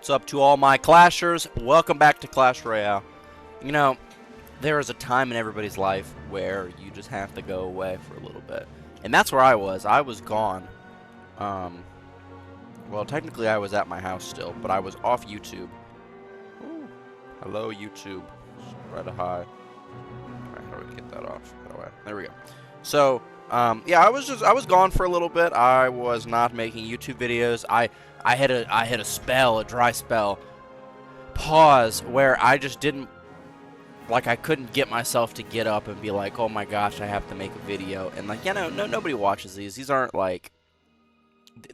What's up to all my Clashers? Welcome back to Clash Royale. You know, there is a time in everybody's life where you just have to go away for a little bit. And that's where I was. I was gone. Well, technically I was at my house still, but I was off YouTube. Ooh. Hello, YouTube. Spread a hi. Alright, how do we get that off? That way. There we go. So, yeah, I was gone for a little bit. I was not making YouTube videos. I hit a spell, a dry spell, pause, where I just didn't, like, I couldn't get myself to get up and be like, oh my gosh, I have to make a video. And like, nobody watches these. These aren't like,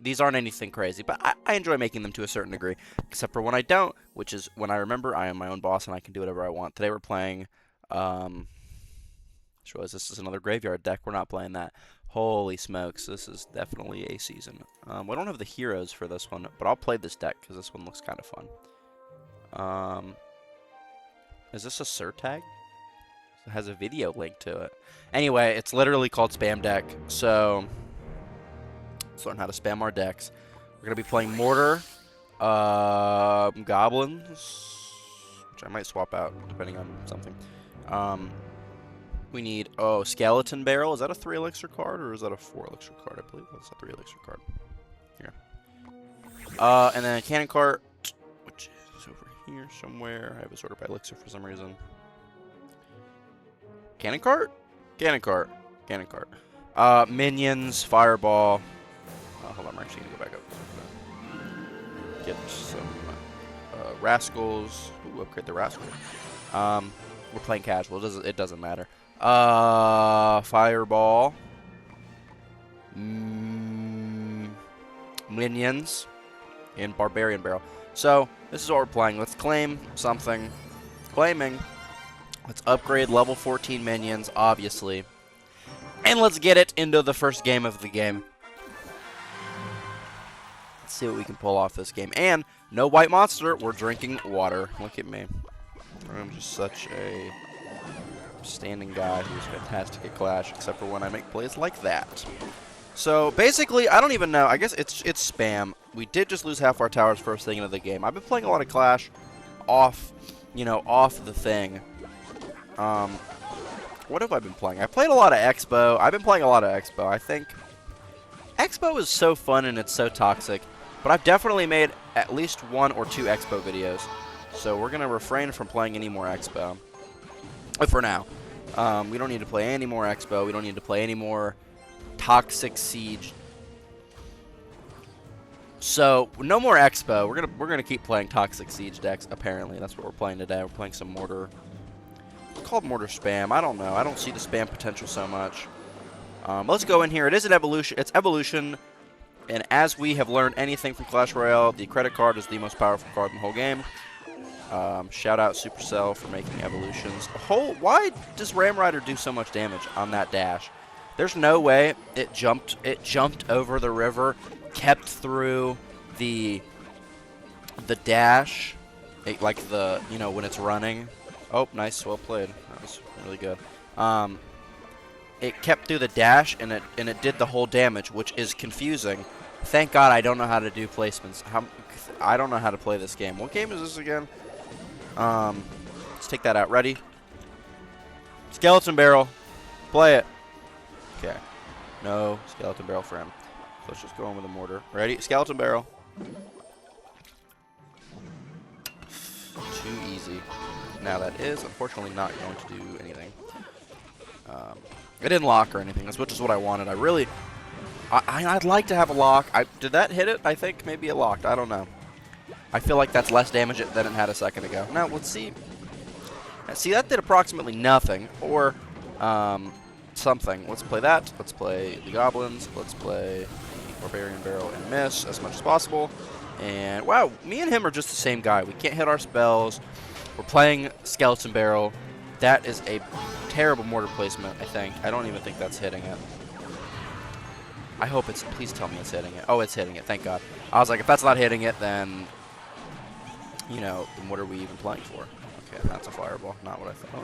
these aren't anything crazy, but I enjoy making them to a certain degree, except for when I don't, which is when I remember I am my own boss and I can do whatever I want. Today we're playing, just realized this is another graveyard deck. We're not playing that. Holy smokes, this is definitely a season. We don't have the heroes for this one, but I'll play this deck because this one looks kind of fun. Is this a Surtag? It has a video link to it. Anyway, it's literally called Spam Deck, so let's learn how to spam our decks. We're going to be playing Mortar, Goblins, which I might swap out depending on something. We need, Skeleton Barrel. Is that a 3 elixir card or is that a 4 elixir card? I believe that's a 3 elixir card. Here. And then a Cannon Cart, which is over here somewhere. I have it sorted by elixir for some reason. Cannon Cart? Cannon Cart. Cannon Cart. Minions, Fireball. Hold on, I'm actually going to go back up. Get some Rascals. Ooh, upgrade the Rascal. We're playing casual. It doesn't matter. Fireball. Minions. And Barbarian Barrel. So, this is what we're playing. Let's claim something. Claiming. Let's upgrade level 14 minions, obviously. And let's get it into the first game of the game. Let's see what we can pull off this game. And, no white monster. We're drinking water. Look at me. I'm just such a standing guy who's fantastic at Clash, except for when I make plays like that. So basically, I don't even know. I guess it's spam. We did just lose half our towers first thing into the game. I've been playing a lot of Clash off, off the thing. What have I been playing? I played a lot of Expo. I've been playing a lot of Expo. I think Expo is so fun and it's so toxic, but I've definitely made at least 1 or 2 Expo videos. So we're going to refrain from playing any more Expo. For now. We don't need to play any more Expo. We don't need to play any more Toxic Siege. So, no more Expo. We're gonna keep playing Toxic Siege decks, apparently. That's what we're playing today. We're playing some Mortar. It's called Mortar Spam. I don't know. I don't see the spam potential so much. Let's go in here. It is an evolution. It's evolution. And as we have learned anything from Clash Royale, the credit card is the most powerful card in the whole game. Shout out Supercell for making evolutions. Why does Ram Rider do so much damage on that dash? There's no way it jumped over the river, kept through the dash, like the, when it's running. Oh, nice, well played. That was really good. It kept through the dash and it did the whole damage, which is confusing. Thank God I don't know how to do placements. I don't know how to play this game. What game is this again? Let's take that out. Ready? Skeleton Barrel. Play it. Okay. No Skeleton Barrel for him. So let's just go in with a Mortar. Ready? Skeleton Barrel. Too easy. Now that is unfortunately not going to do anything. It didn't lock or anything, which is what I wanted. I'd like to have a lock. Did that hit it? I think maybe it locked. I don't know. I feel like that's less damage than it had a second ago. Now, let's see. See, that did approximately nothing, or something. Let's play that. Let's play the Goblins. Let's play Barbarian Barrel and miss as much as possible. And, wow, me and him are just the same guy. We can't hit our spells. We're playing Skeleton Barrel. That is a terrible Mortar placement, I think. I don't even think that's hitting it. I hope it's... Please tell me it's hitting it. Oh, it's hitting it. Thank God. I was like, if that's not hitting it, then... then what are we even playing for? Okay, that's a Fireball. Not what I thought.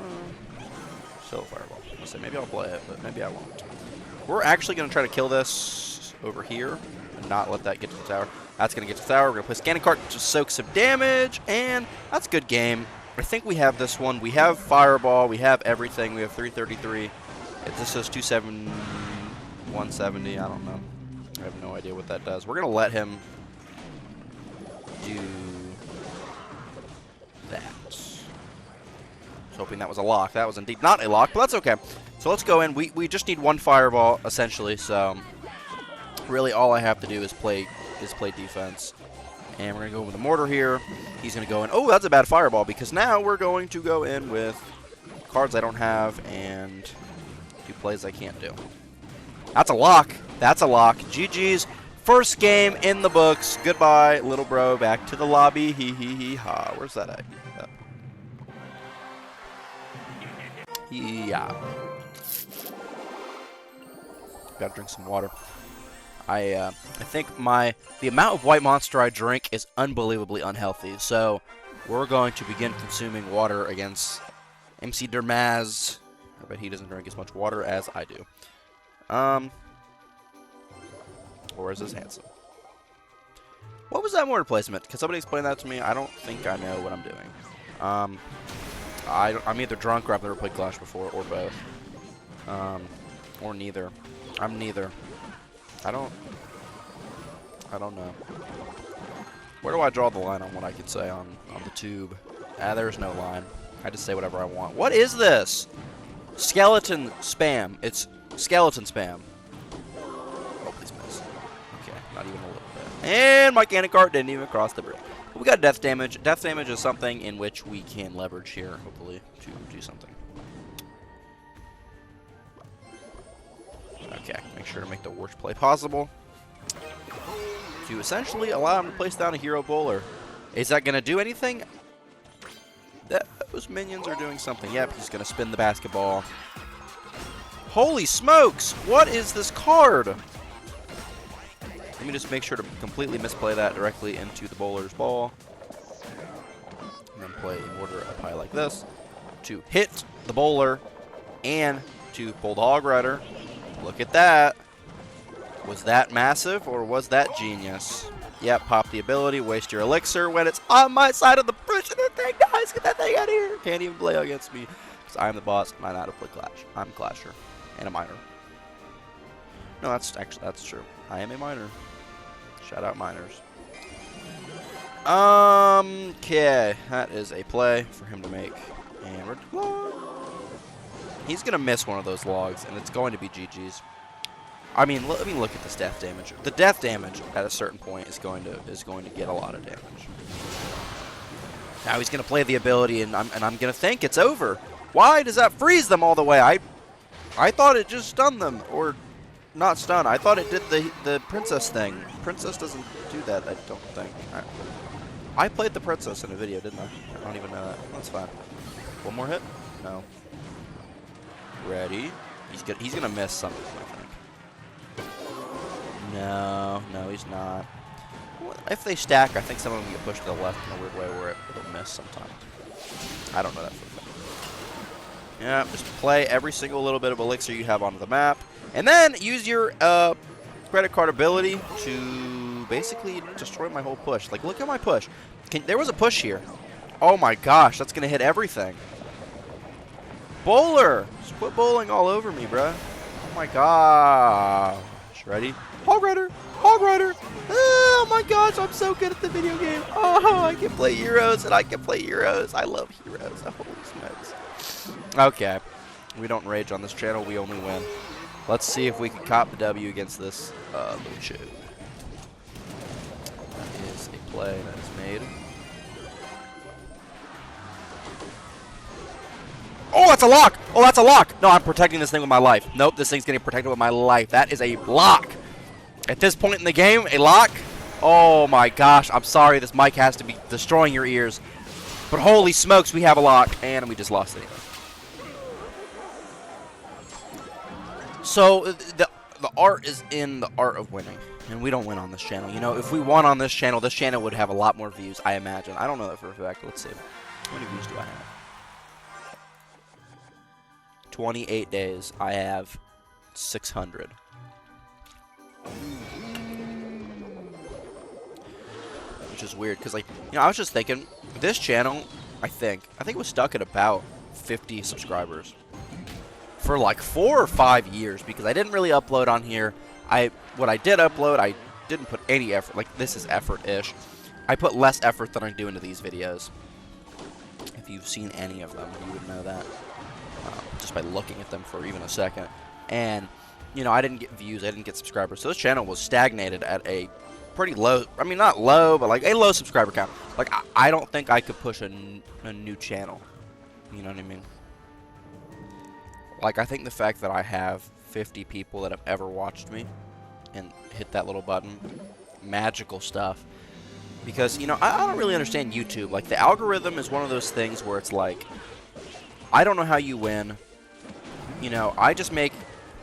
Still a Fireball. I'll say maybe I'll play it, but maybe I won't. We're actually going to try to kill this over here and not let that get to the tower. That's going to get to Tower. We're going to play Scanning Cart to soak some damage, and that's a good game. I think we have this one. We have Fireball. We have everything. We have 333. If this is 270, 170, I don't know. I have no idea what that does. We're going to let him do that. I was hoping that was a lock. That was indeed not a lock, but that's okay. So let's go in. We just need one Fireball, essentially, so really all I have to do is play defense. And we're going to go with the Mortar here. He's going to go in. Oh, that's a bad Fireball, because now we're going to go in with cards I don't have and do plays I can't do. That's a lock. That's a lock. GG's. First game in the books. Goodbye, little bro. Back to the lobby. Hee hee hee ha. Where's that at? Yeah. Gotta drink some water. I think the amount of White Monster I drink is unbelievably unhealthy, so we're going to begin consuming water against MC Dermaz. I bet he doesn't drink as much water as I do. Or is this handsome? What was that mortar placement? Can somebody explain that to me? I don't think I know what I'm doing. I'm either drunk or I've never played Clash before, or both. Or neither. I'm neither. I don't know. Where do I draw the line on what I could say on the tube? There's no line. I just say whatever I want. What is this? Skeleton spam. It's skeleton spam. Oh, please miss. Okay, not even a little bit. And my cannon cart didn't even cross the bridge. But we got death damage. Death damage is something in which we can leverage here, hopefully, to do something. Okay, make sure to make the worst play possible to essentially allow him to place down a hero bowler. Is that going to do anything? Those minions are doing something. Yep, he's going to spin the basketball. Holy smokes! What is this card? Let me just make sure to completely misplay that directly into the bowler's ball. And then play in order up high like this to hit the bowler and to pull the Hog Rider. Look at that. Was that massive or was that genius? Yep, pop the ability, waste your elixir when it's on my side of the bridge of the thing. Guys, get that thing out of here. Can't even play against me because I'm the boss and I know how to play Clash. I'm a Clasher and a miner. No, that's true. I am a miner. Shout out miners. Okay, that is a play for him to make. And we're he's going to miss one of those logs, and it's going to be GG's. I mean, let me look at this death damage. The death damage at a certain point is going to get a lot of damage. Now he's going to play the ability, and I'm going to think it's over. Why does that freeze them all the way? I thought it just stunned them, or not stun. I thought it did the princess thing. Princess doesn't do that, I don't think. I played the princess in a video, didn't I? I don't even know that. That's fine. One more hit? No. Ready? He's gonna miss something, I think. No, he's not. If they stack, I think some of them get pushed to the left in a weird way where it'll miss sometimes. I don't know that for a fact. Yeah, just play every single little bit of elixir you have onto the map, and then use your credit card ability to basically destroy my whole push. Like, look at my push. There was a push here. Oh my gosh, that's gonna hit everything. Bowler! Just quit bowling all over me, bruh. Oh my gosh. Ready? Hog Rider! Hog Rider! Oh my gosh, I'm so good at the video game. Oh, I can play Heroes, and I can play Heroes. I love Heroes. Holy smokes. Okay. We don't rage on this channel. We only win. Let's see if we can cop the W against this Lucho. That is a play that is made. Oh, that's a lock! Oh, that's a lock! No, I'm protecting this thing with my life. Nope, this thing's getting protected with my life. That is a lock! At this point in the game, a lock? Oh my gosh, I'm sorry, this mic has to be destroying your ears. But holy smokes, we have a lock, and we just lost it. So, the art is in the art of winning. And we don't win on this channel. You know, if we won on this channel would have a lot more views, I imagine. I don't know that for a fact. Let's see. How many views do I have? 28 days. I have 600. which is weird because, like, you know, I was just thinking this channel, I think it was stuck at about 50 subscribers for like 4 or 5 years because I didn't really upload on here. What I did upload, I didn't put any effort. Like, this is effort-ish. I put less effort than I do into these videos. If you've seen any of them, you would know that just by looking at them for even a second. And, you know, I didn't get views, I didn't get subscribers. So this channel was stagnated at a pretty low, I mean, not low, but like a low subscriber count. Like, I don't think I could push a new channel. You know what I mean? Like, I think the fact that I have 50 people that have ever watched me and hit that little button, magical stuff. Because, you know, I don't really understand YouTube. Like, the algorithm is one of those things where it's like, I don't know how you win. You know, I just make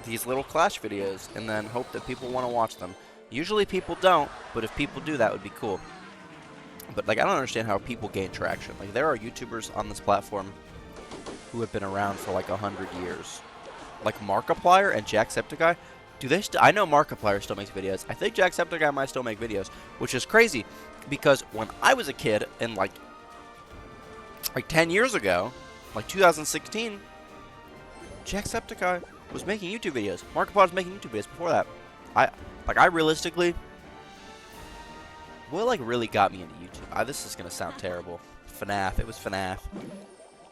these little Clash videos and then hope that people want to watch them. Usually people don't, but if people do, that would be cool. But, like, I don't understand how people gain traction. Like, there are YouTubers on this platform who have been around for, like, 100 years. Like, Markiplier and Jacksepticeye. Do they I know Markiplier still makes videos. I think Jacksepticeye might still make videos, which is crazy. Because when I was a kid, and, like 10 years ago, like 2016, Jacksepticeye was making YouTube videos. Markiplier was making YouTube videos before that. I realistically, what, like, really got me into YouTube? This is gonna sound terrible. FNAF. It was FNAF.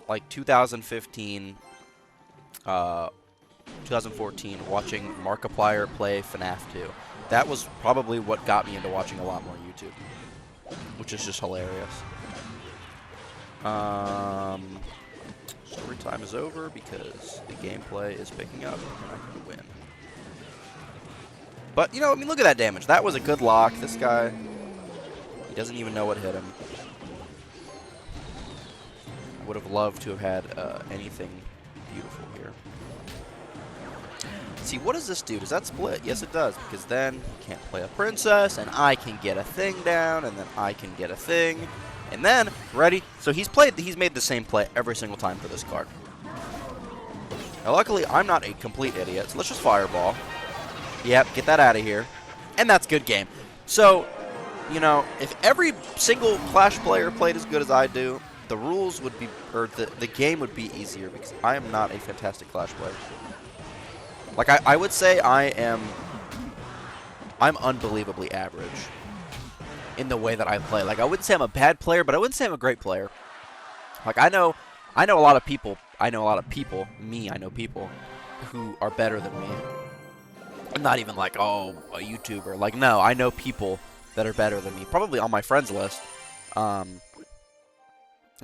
Like 2015, 2014, watching Markiplier play FNAF 2. That was probably what got me into watching a lot more YouTube, which is just hilarious. Story time is over because the gameplay is picking up and I can win. But, you know, I mean, look at that damage. That was a good lock. This guy, he doesn't even know what hit him. I would have loved to have had anything beautiful here. See, what does this do? Does that split? Yes, it does, because then you can't play a princess, and I can get a thing down, and then I can get a thing, and then, ready? So he's made the same play every single time for this card. Now, luckily, I'm not a complete idiot, so let's just fireball. Yep, get that out of here. And that's good game. So, you know, if every single Clash player played as good as I do, the rules would be, or the game would be easier, because I am not a fantastic Clash player. Like, I would say I'm unbelievably average in the way that I play. Like, I wouldn't say I'm a bad player, but I wouldn't say I'm a great player. Like, I know a lot of people, I know people who are better than me. I'm not even like, oh, a YouTuber. Like, no, I know people that are better than me. Probably on my friends list. I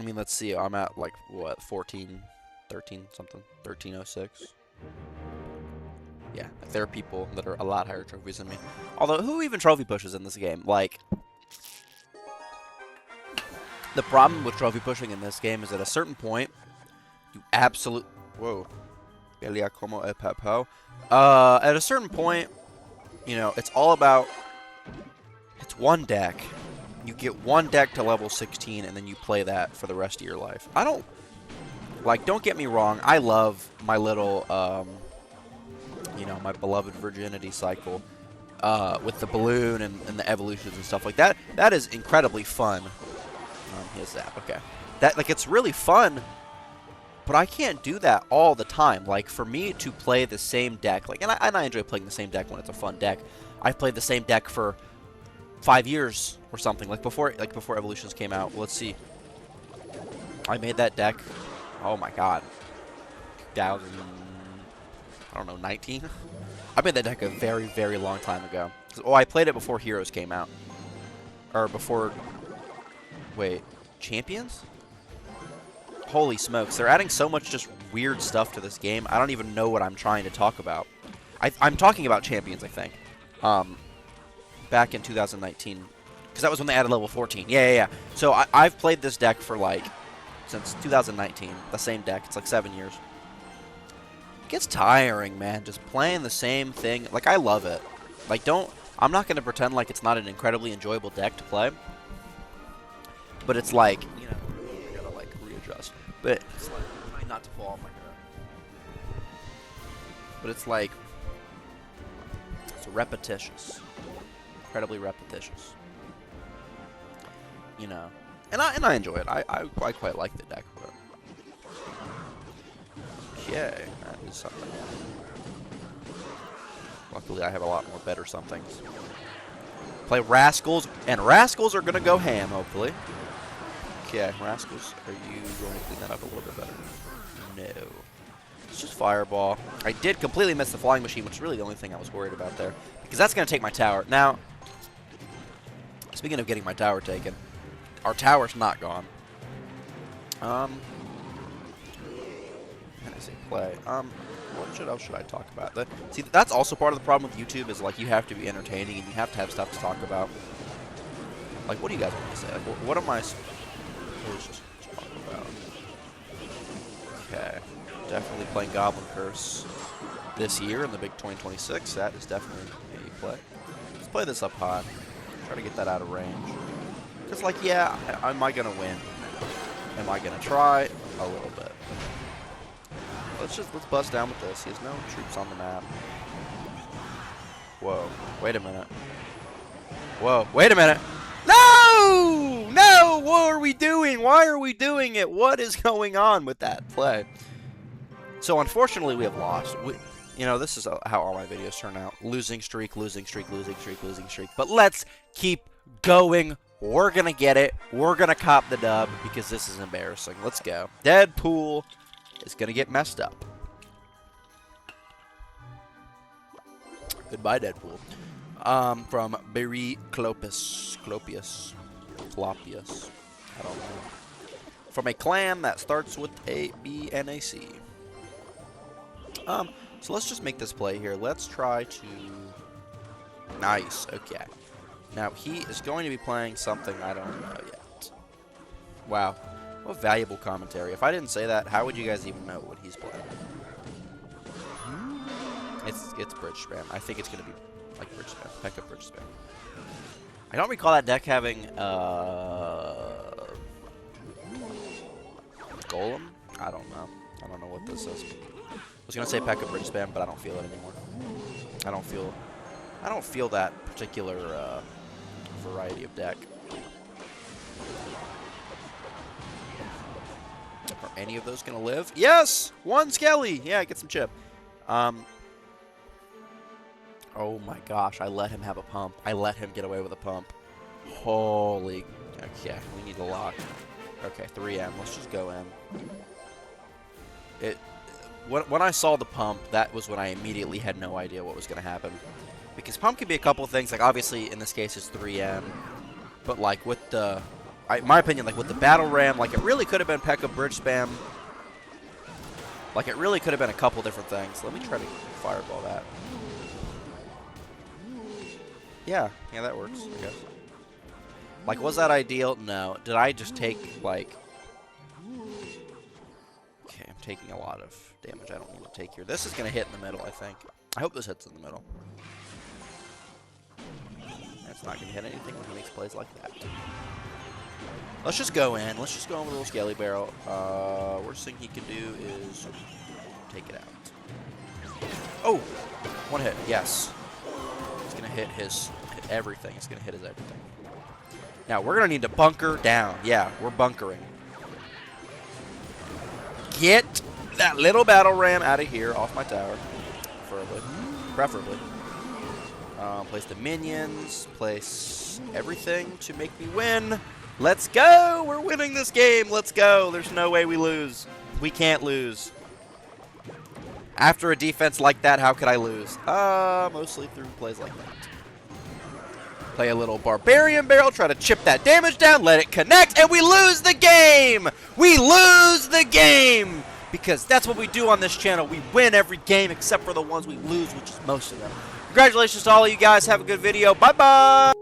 mean, let's see. I'm at, like, what, 13 something? 1306? Yeah, there are people that are a lot higher trophies than me. Although, who even trophy pushes in this game? Like, the problem with trophy pushing in this game is at a certain point, you absolutely... Whoa. At a certain point, you know, it's all about... It's one deck. You get one deck to level 16, and then you play that for the rest of your life. I don't... Like, don't get me wrong. I love my little... you know, my beloved virginity cycle with the balloon and the evolutions and stuff like that. That is incredibly fun. Here's that. Okay. That, like, it's really fun, but I can't do that all the time. Like, for me to play the same deck, like, and I enjoy playing the same deck when it's a fun deck. I've played the same deck for 5 years or something. Like before Evolutions came out. Let's see. I made that deck. Oh my God. 2000. I don't know, 19? I made that deck a very, very long time ago. Oh, I played it before Heroes came out. Or before... Wait, Champions? Holy smokes, they're adding so much just weird stuff to this game. I don't even know what I'm trying to talk about. I'm talking about Champions, I think. Back in 2019. Because that was when they added level 14. Yeah. So I've played this deck for, like, since 2019. The same deck. It's like 7 years. It gets tiring, man, just playing the same thing. Like, I love it. Like, I'm not going to pretend like it's not an incredibly enjoyable deck to play. But it's like, you know, I gotta, like, readjust. But it's like, trying not to fall off my hair. But it's like, it's repetitious. Incredibly repetitious. you know, and I enjoy it. I quite like the deck. But okay, that is something. Luckily, I have a lot more better somethings. Play Rascals, and Rascals are gonna go ham, hopefully. Okay, Rascals, are you going to clean that up a little bit better? No. It's just Fireball. I did completely miss the Flying Machine, which is really the only thing I was worried about there. Because that's going to take my tower. Now, speaking of getting my tower taken, our tower's not gone. How did I say play? What else should I talk about? See, that's also part of the problem with YouTube is, like, you have to be entertaining and you have to have stuff to talk about. Like, what do you guys want to say? Like, what am I supposed to talk about? Okay. Definitely playing Goblin Curse this year in the big 2026. That is definitely a play. Let's play this up high. Try to get that out of range. Because, like, yeah, am I going to win? Am I going to try? A little bit. Let's bust down with this. He has no troops on the map. Whoa. Wait a minute. Whoa. Wait a minute. No! No! What are we doing? Why are we doing it? What is going on with that play? So, unfortunately, we have lost. You know, this is how all my videos turn out. Losing streak, losing streak, losing streak, losing streak. But let's keep going. We're going to get it. We're going to cop the dub because this is embarrassing. Let's go. Deadpool is going to get messed up. Goodbye, Deadpool. From Barry Clopius. I don't know. From a clan that starts with a B and a C. So let's just make this play here. Let's try to... Nice. Okay. Now, he is going to be playing something I don't know yet. Wow. What valuable commentary. If I didn't say that, how would you guys even know what he's playing? It's bridge spam. I think it's going to be like bridge spam. Peck up bridge spam. I don't recall that deck having Golem? I don't know. I don't know what this is. I was gonna say P.E.K.K.A. bridge spam, but I don't feel it anymore. I don't feel that particular variety of deck. Are any of those gonna live? Yes! One Skelly! Yeah, get some chip. Oh my gosh, I let him have a pump. I let him get away with a pump. Holy... Okay, we need a lock. Okay, 3M. Let's just go in. When I saw the pump, that was when I immediately had no idea what was going to happen. Because pump can be a couple of things. Like, obviously, in this case, it's 3M. But, like, with the... in my opinion, like, with the Battle Ram, like, it really could have been P.E.K.K.A. bridge spam. Like, it really could have been a couple different things. Let me try to fireball that. Yeah, that works, I guess. Like, was that ideal? No. Did I just take, like... Okay, I'm taking a lot of damage I don't need to take here. This is going to hit in the middle, I think. I hope this hits in the middle. That's not going to hit anything when he makes plays like that. Let's just go in. Let's just go in with a little Skelly Barrel. Worst thing he can do is take it out. Oh! One hit. Yes. It's going to hit his everything. It's going to hit his everything. Now, we're going to need to bunker down. Yeah, we're bunkering. Get that little battle ram out of here, off my tower. Preferably. Place the minions. Place everything to make me win. Let's go! We're winning this game. Let's go. There's no way we lose. We can't lose. After a defense like that, how could I lose? Mostly through plays like that. Play a little Barbarian Barrel, try to chip that damage down, let it connect, and we lose the game! We lose the game! Because that's what we do on this channel. We win every game except for the ones we lose, which is most of them. Congratulations to all of you guys. Have a good video. Bye-bye!